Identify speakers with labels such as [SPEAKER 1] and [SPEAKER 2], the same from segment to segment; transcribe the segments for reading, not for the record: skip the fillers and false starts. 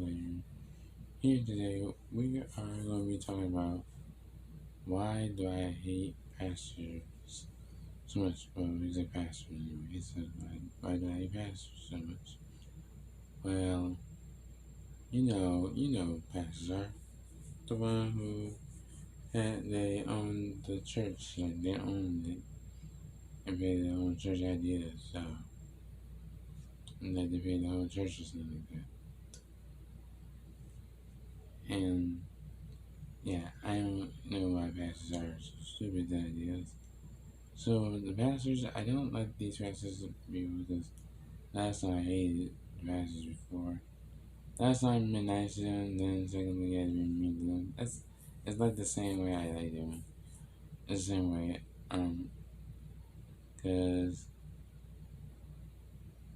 [SPEAKER 1] Layer. Here today, we are going to be talking about why do I hate pastors so much. Well, we say pastors anyway. He says, why do I hate pastors so much? Well, you know, pastors are the one who they own the church, like they own it, and pay their own church ideas, so like they pay the whole church or something like that. And yeah, I don't know why pastors are so stupid ideas. So the pastors, I don't like these pastors because last time I hated the pastors before. Last time I've been nice to them, then secondly I've been mean to them. It's like the same way I like them. It's the same way. Cause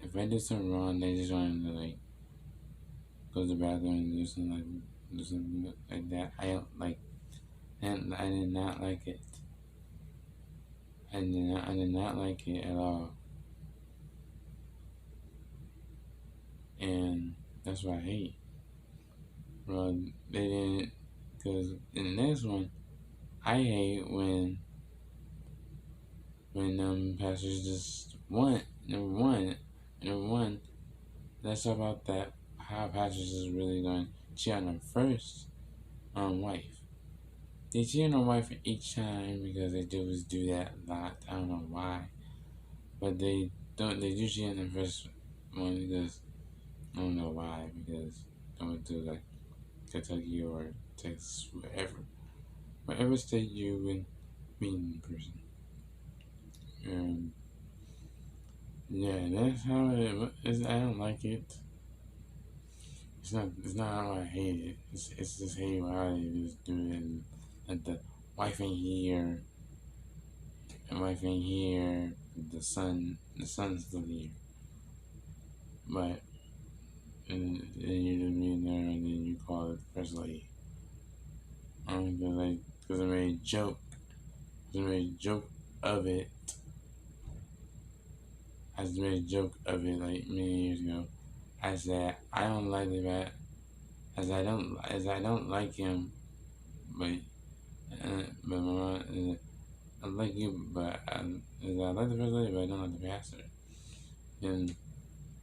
[SPEAKER 1] if I do something wrong, they just want to like go to the bathroom and do something like that. I don't like, and I did not like it. I did not like it at all. And that's what I hate. Well, they didn't, because in the next one, I hate when pastors just want number one. Let's talk about that. How pastors is really going to cheat on their first wife. They cheat on their wife each time because they do that a lot. I don't know why, but they don't. They do cheat on the first one because I don't know why, because they went to like Kentucky or Texas, whatever state you would meet in person. Yeah, that's how it is. I don't like it. It's not how I hate it. It's just hate how they just do it. And like the wife ain't here, and wife ain't here. The son's still here, but and you just meet there, and then you call it the first lady. Because I made a joke. Because I made a joke of it. I just made a joke of it like many years ago. I said I don't like the bat, as I don't like him, but my mom, I like you, but I like the first lady, but I don't like the pastor. And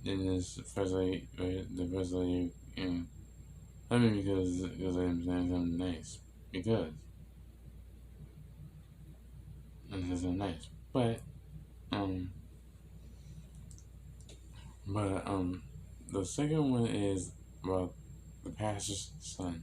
[SPEAKER 1] then this first lady, the first lady, I mean because I'm saying something nice, because I'm saying something nice, um, but the second one is about the pastor's son.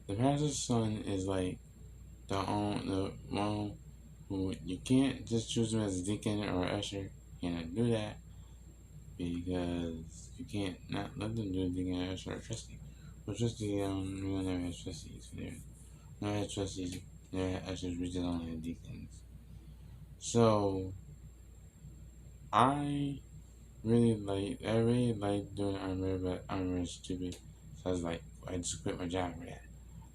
[SPEAKER 1] The pastor's son is like the one who you can't just choose him as a deacon or usher. You can't do that because you can't not let them do a deacon or usher or trustee. Well, trustee, we don't never have trustees there. We never had trustees, never had ushers, we just only had deacons. So I I really like doing armor, but armor is stupid. So I just quit my job for that.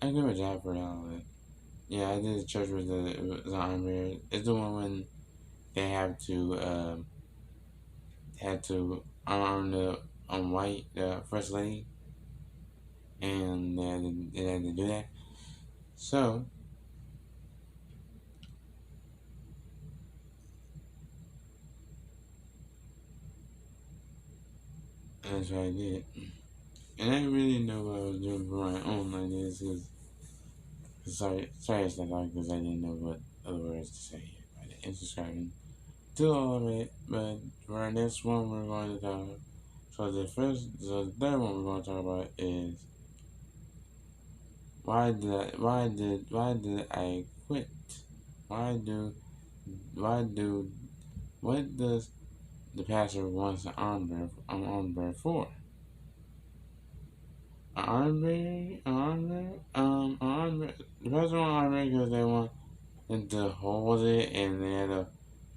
[SPEAKER 1] I quit my job for all of it. Yeah, I did the church with the armor. It's the one when they had to arm the white first lady, and they had to do that. So that's what I did, and I didn't really know what I was doing for my own ideas. Cause sorry, it's not like because I didn't know what other words to say. I didn't subscribing to all of it, but for our next one, we're going to talk. So the third one we're going to talk about is why did I quit? Why do what does the pastor wants an armband for? An armband. The pastor want an armband because they want them to hold it and they have to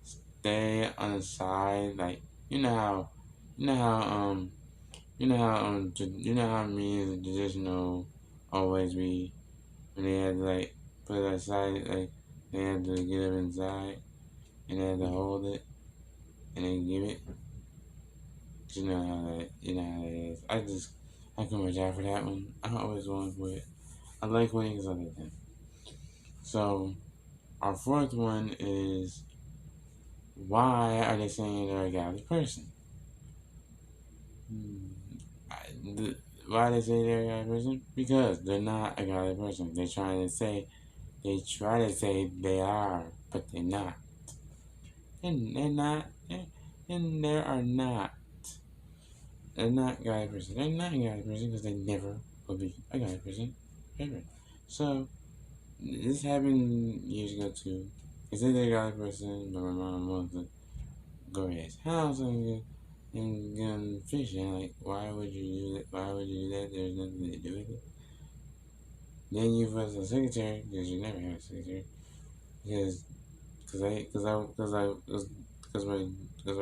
[SPEAKER 1] stay on the side. Like you know how you know how you know how me as a traditional always be when they had to like put it aside, like they had to get up inside and they had to hold it and then give it. You know how that is. I can watch out for that one. I always want for it. I like weddings other than. So our fourth one is, why are they saying they're a godly person? Why they say they're a godly person? Because they're not a godly person. They try to say they are, but they're not. And they're not. And they are not. They're not a godly person. They're not a godly person because they never will be a godly person ever. So this happened years ago too. They said they're a godly person, but my mom wanted to go to his house and go fishing. Like, why would you do that? Why would you do that? There's nothing to do with it. Then you was a secretary because you never had a secretary because my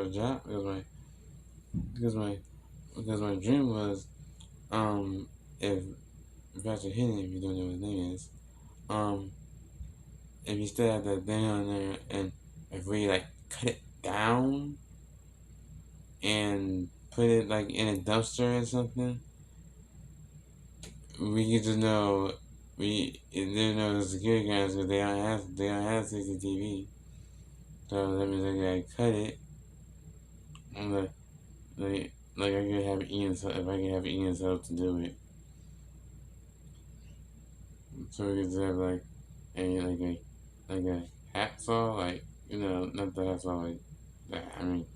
[SPEAKER 1] job because my dream was if Pastor Hidden, if you don't know what his name is, if you still have that thing on there and if we like cut it down and put it like in a dumpster or something, we get to know there's no security cameras because they don't have CCTV. So that means I gotta cut it. And like I could have Ian's help if I could have Ian's help to do it. So we could have like a hacksaw, like not the hacksaw like that. I mean,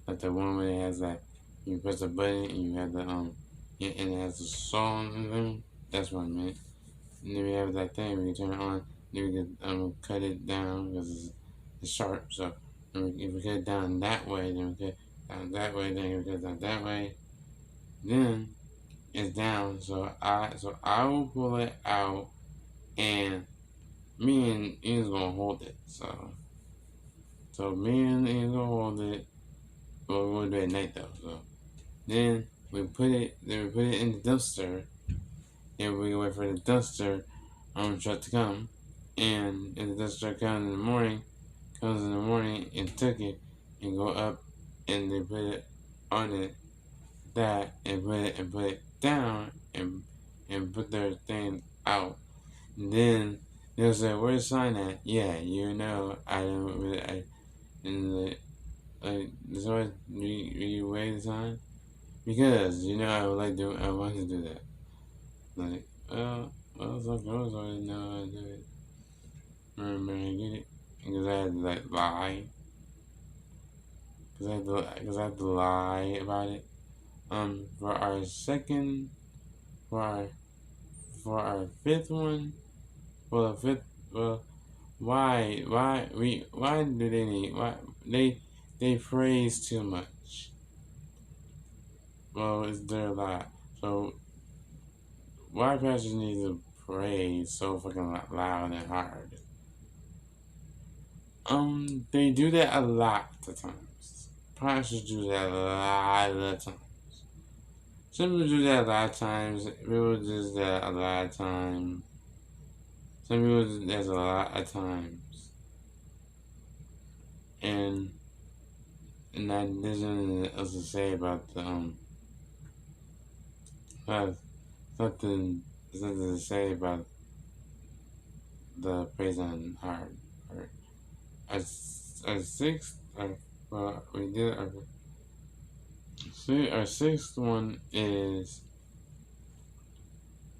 [SPEAKER 1] like the one where it has that you press a button and you have the and it has the saw and thing. That's what I meant. And then we have that thing we can turn it on. Then we can cut it down because it's sharp. So if we cut it down that way, then we cut it down that way. Then we cut it down that way. Then it's down. So I will pull it out, and me and Ian's gonna hold it. So me and Ian's gonna hold it. Well, we're gonna do it at night though. So then we put it in the dumpster. And we wait for the dumpster truck to come. And if the dumpster comes in the morning and took it and go up and they put it on it and put it down and put their thing out. And then they'll say, "Where's the sign at?" Yeah, I don't really there's always you weigh the sign because I want to do that. Like, some girls already know how to do it. Remember, I get it because I had to lie. Because I had to lie about it. For our second, for our fifth one, why do they need, they praise too much. Well, it's their lie. So, why pastors need to praise so fucking loud and hard? They do that a lot of times. Pastors do that a lot of times. Some people do that a lot of times. People do that a lot of times. Some people do that a lot of times. And there's nothing else to say about the something to say about the praise on hard. Our sixth, our sixth one is,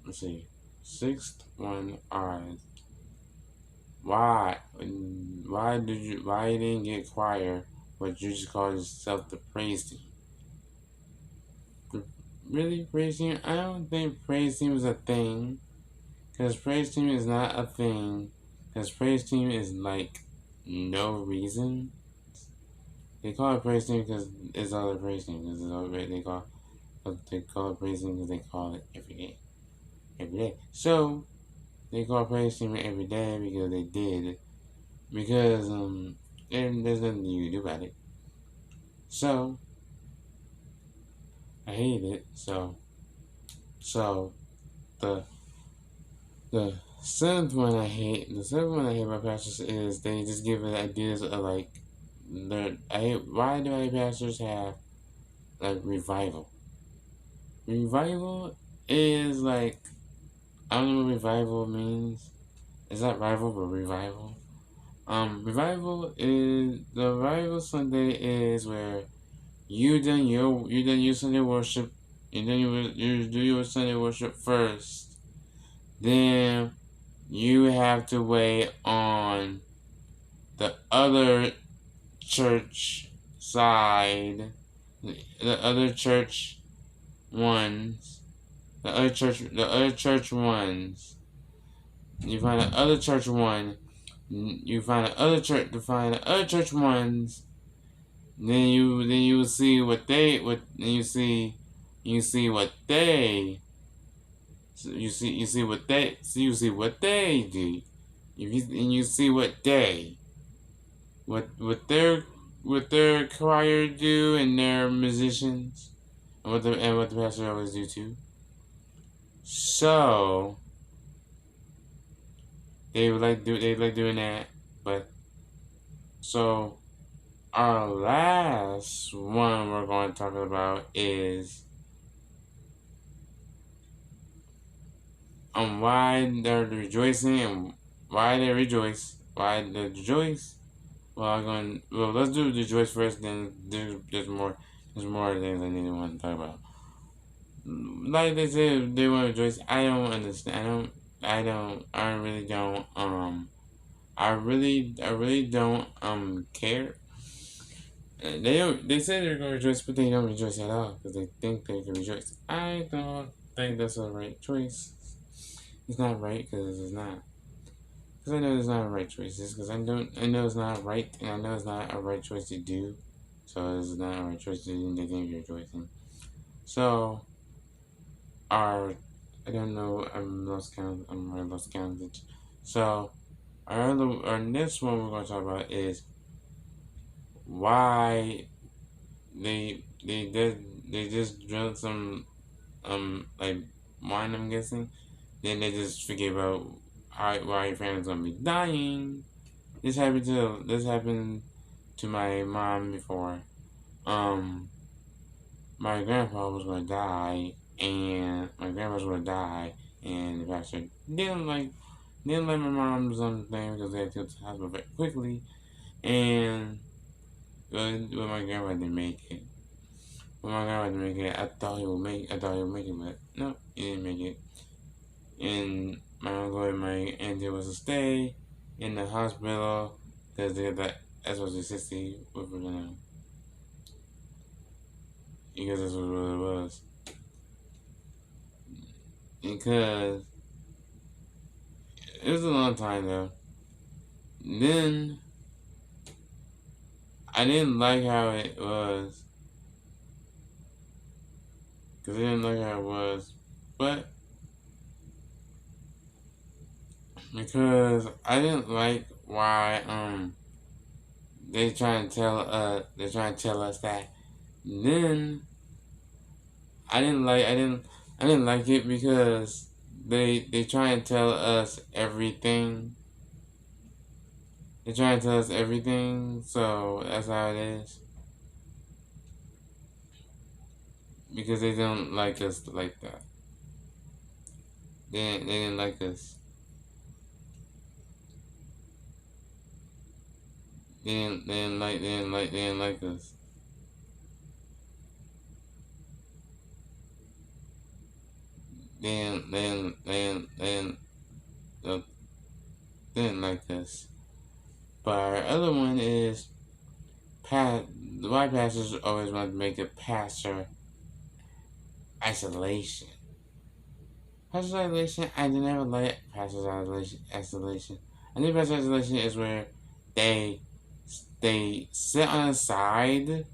[SPEAKER 1] let's see, sixth one is, why you didn't get choir, but you just called yourself the praise team? Really, praise team? I don't think praise team is a thing, because praise team is not a thing, because praise team is like no reason. They call it praise team because it's all a praise team. Because it's all they call it praise team because they call it every day. So they call praise team every day because they did. Because and there's nothing you can do about it. So I hate it. So the seventh one I hate. The seventh one I hate about pastors is they just give it ideas of why do pastors have revival? Revival is like, I don't know what revival means. It's not rival, but revival. Revival is the revival Sunday is where you done your Sunday worship, and then you do your Sunday worship first. Then you have to wait on the other church side, the other church ones, the other church ones. You find the other church one. You find the other church to find the other church ones. Then you see what they what you see what they you see what they you see what they do. And you see what their choir do and their musicians and what the pastor always do too. So they like doing that, but so our last one we're going to talk about is why they're rejoicing and why they rejoice. Why they rejoice. Let's do rejoice first. Then there's more things I need to want to talk about. Like they said, they want to rejoice. I don't understand. I really don't. I really don't care. They say they're gonna rejoice, but they don't rejoice at all because they think they can rejoice. I don't think that's the right choice. It's not right because it's not. Because I know it's not a right choice. It's because I know it's not right, and I know it's not a right choice to do. So it's not a right choice to do, and they think you're rejoicing. So I don't know. I'm lost count. I'm really lost count. So our next one we're going to talk about is why they just drilled some like wine, I'm guessing. Then they just forget about why your family's gonna be dying. This happened to my mom before. My grandpa was gonna die, and my grandma was gonna die, and the pastor didn't let my mom's thing because they had to go to the hospital very quickly, and well, my grandma didn't make it. When my grandma didn't make it, I thought he would make it, but no, he didn't make it. And my uncle and my auntie was to stay in the hospital because they had that SO60 with them. Because that's what it was. Because it was a long time though. Then I didn't like how it was. Because I didn't like how it was. But because I didn't like why they're trying to tell us that. Then I didn't like it because they try and tell us everything. They try and tell us everything, so that's how it is. Because they don't like us like that. They didn't like us. They didn't like us. They didn't like us. But our other one is why pastors always want to make a pastor isolation. Pastor isolation, I never like pastor isolation. I think pastor isolation is where they sit on the side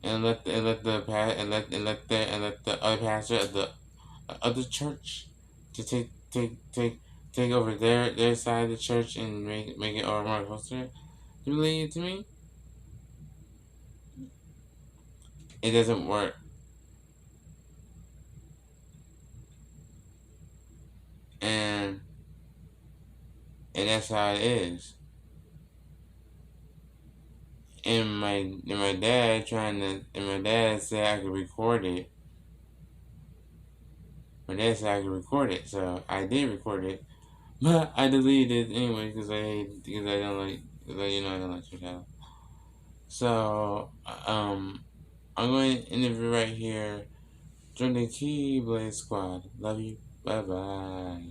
[SPEAKER 1] and let the other pastor of the other church to take over their side of the church and make it all more closer. To me, it doesn't work. And that's how it is. And my dad said I could record it. my dad said I could record it, so I did record it, but I deleted it anyway because I don't like I don't like your channel. So I'm going to end the video right here. Join the Keyblade Squad. Love you. Bye bye.